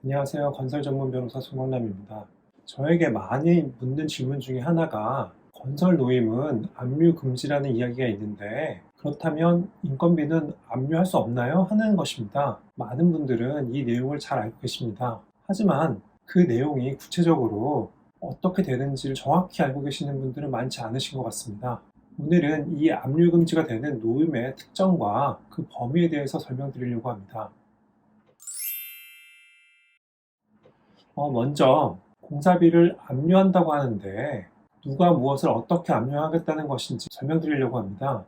안녕하세요. 건설 전문 변호사 송강남입니다. 저에게 많이 묻는 질문 중에 하나가 건설 노임은 압류 금지라는 이야기가 있는데 그렇다면 인건비는 압류할 수 없나요? 하는 것입니다. 많은 분들은 이 내용을 잘 알고 계십니다. 하지만 그 내용이 구체적으로 어떻게 되는지를 정확히 알고 계시는 분들은 많지 않으신 것 같습니다. 오늘은 이 압류 금지가 되는 노임의 특성과 그 범위에 대해서 설명드리려고 합니다. 먼저 공사비를 압류한다고 하는데 누가 무엇을 어떻게 압류하겠다는 것인지 설명드리려고 합니다.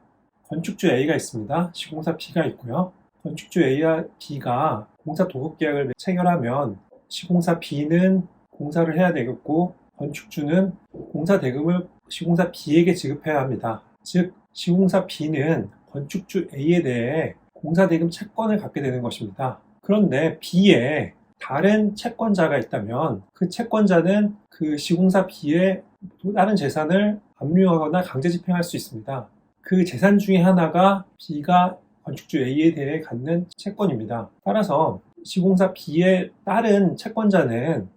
건축주 A가 있습니다. 시공사 B가 있고요. 건축주 A와 B가 공사 도급 계약을 체결하면 시공사 B는 공사를 해야 되겠고 건축주는 공사 대금을 시공사 B에게 지급해야 합니다. 즉 시공사 B는 건축주 A에 대해 공사 대금 채권을 갖게 되는 것입니다. 그런데 B에 다른 채권자가 있다면 그 채권자는 그 시공사 B의 또 다른 재산을 압류하거나 강제 집행할 수 있습니다. 그 재산 중에 하나가 B가 건축주 A에 대해 갖는 채권입니다. 따라서 시공사 B의 다른 채권자는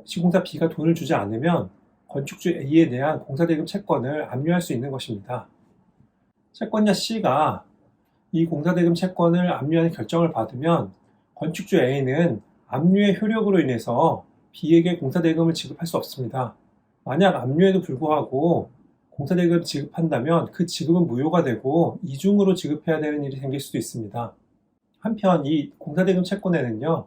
시공사 B가 돈을 주지 않으면 건축주 A에 대한 공사대금 채권을 압류할 수 있는 것입니다. 채권자 C가 이 공사대금 채권을 압류하는 결정을 받으면 건축주 A는 압류의 효력으로 인해서 B에게 공사대금을 지급할 수 없습니다. 만약 압류에도 불구하고 공사대금을 지급한다면 그 지급은 무효가 되고 이중으로 지급해야 되는 일이 생길 수도 있습니다. 한편 이 공사대금 채권에는요,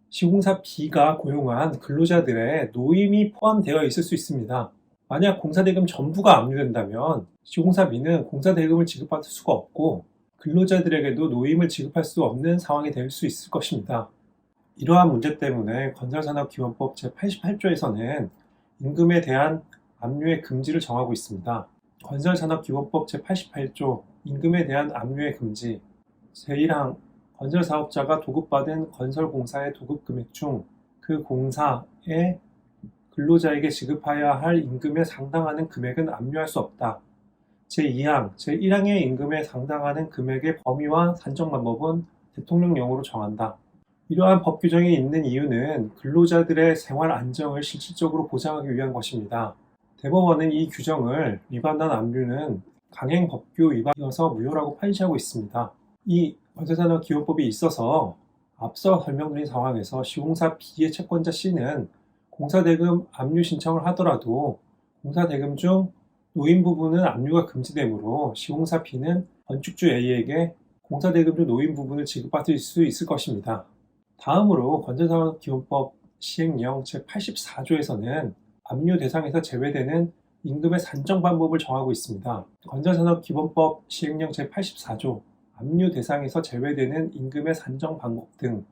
시공사 B가 고용한 근로자들의 노임이 포함되어 있을 수 있습니다. 만약 공사대금 전부가 압류된다면 시공사 B는 공사대금을 지급받을 수가 없고 근로자들에게도 노임을 지급할 수 없는 상황이 될 수 있을 것입니다. 이러한 문제 때문에 건설산업기본법 제88조에서는 임금에 대한 압류의 금지를 정하고 있습니다. 건설산업기본법 제88조 임금에 대한 압류의 금지 제1항 건설사업자가 도급받은 건설공사의 도급금액 중 그 공사의 근로자에게 지급해야 할 임금에 상당하는 금액은 압류할 수 없다. 제2항 제1항의 임금에 상당하는 금액의 범위와 산정 방법은 대통령령으로 정한다. 이러한 법 규정이 있는 이유는 근로자들의 생활 안정을 실질적으로 보장하기 위한 것입니다. 대법원은 이 규정을 위반한 압류는 강행법규 위반이어서 무효라고 판시하고 있습니다. 이 건설산업기본법이 있어서 앞서 설명드린 상황에서 시공사 B의 채권자 C는 공사대금 압류 신청을 하더라도 공사대금 중 노임 부분은 압류가 금지되므로 시공사 B는 건축주 A에게 공사대금 중 노임 부분을 지급받을 수 있을 것입니다. 다음으로 건설산업기본법 시행령 제84조에서는 압류 대상에서 제외되는 임금의 산정 방법을 정하고 있습니다. 건설산업기본법 시행령 제84조 압류 대상에서 제외되는 임금의 산정 방법 등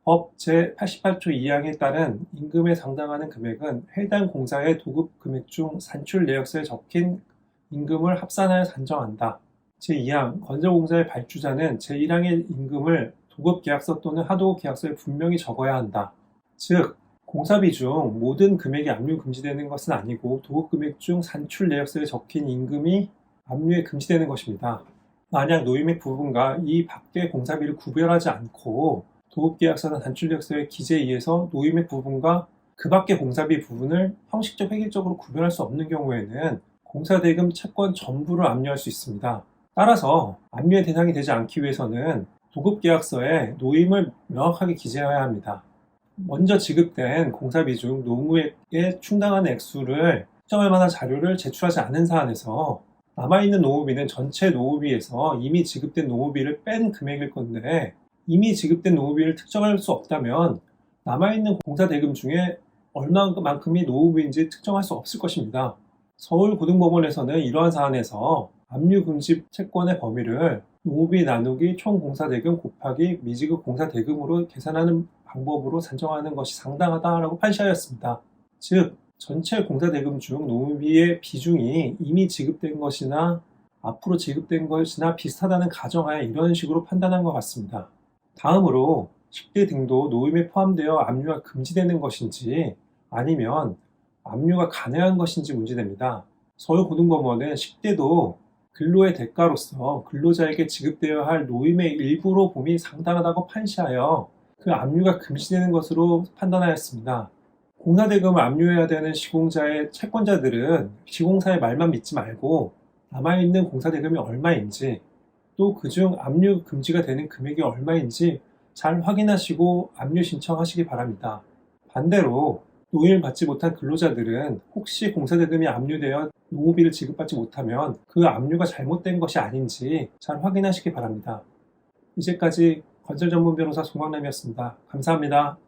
법 제88조 2항에 따른 임금에 상당하는 금액은 해당 공사의 도급 금액 중 산출 내역서에 적힌 임금을 합산하여 산정한다. 제2항 건설공사의 발주자는 제1항의 임금을 도급계약서 또는 하도급계약서에 분명히 적어야 한다. 즉 공사비 중 모든 금액이 압류 금지되는 것은 아니고 도급금액 중 산출 내역서에 적힌 임금이 압류에 금지되는 것입니다. 만약 노임액 부분과 이 밖의 공사비를 구별하지 않고 도급계약서나 산출내역서의 기재에 의해서 노임액 부분과 그 밖의 공사비 부분을 형식적 획일적으로 구별할 수 없는 경우에는 공사대금 채권 전부를 압류할 수 있습니다. 따라서 압류의 대상이 되지 않기 위해서는 도급계약서에 노임을 명확하게 기재해야 합니다. 먼저 지급된 공사비 중 노무액에 충당하는 액수를 측정할 만한 자료를 제출하지 않은 사안에서 남아있는 노무비는 전체 노무비에서 이미 지급된 노무비를 뺀 금액일 건데 이미 지급된 노무비를 특정할 수 없다면 남아있는 공사대금 중에 얼마만큼이 노무비인지 특정할 수 없을 것입니다. 서울고등법원에서는 이러한 사안에서 압류금지 채권의 범위를 노무비 나누기 총공사대금 곱하기 미지급 공사대금으로 계산하는 방법으로 산정하는 것이 상당하다라고 판시하였습니다. 즉 전체 공사대금 중 노무비의 비중이 이미 지급된 것이나 앞으로 지급된 것이나 비슷하다는 가정하에 이런 식으로 판단한 것 같습니다. 다음으로 식대 등도 노임에 포함되어 압류가 금지되는 것인지 아니면 압류가 가능한 것인지 문제됩니다. 서울고등법원은 식대도 근로의 대가로서 근로자에게 지급되어야 할 노임의 일부로 봄이 상당하다고 판시하여 그 압류가 금지되는 것으로 판단하였습니다. 공사대금을 압류해야 되는 시공자의 채권자들은 시공사의 말만 믿지 말고 남아있는 공사대금이 얼마인지 또 그중 압류 금지가 되는 금액이 얼마인지 잘 확인하시고 압류 신청하시기 바랍니다. 반대로 노임을 받지 못한 근로자들은 혹시 공사대금이 압류되어 노후비를 지급받지 못하면 그 압류가 잘못된 것이 아닌지 잘 확인하시기 바랍니다. 이제까지 건설전문 변호사 송광남이었습니다. 감사합니다.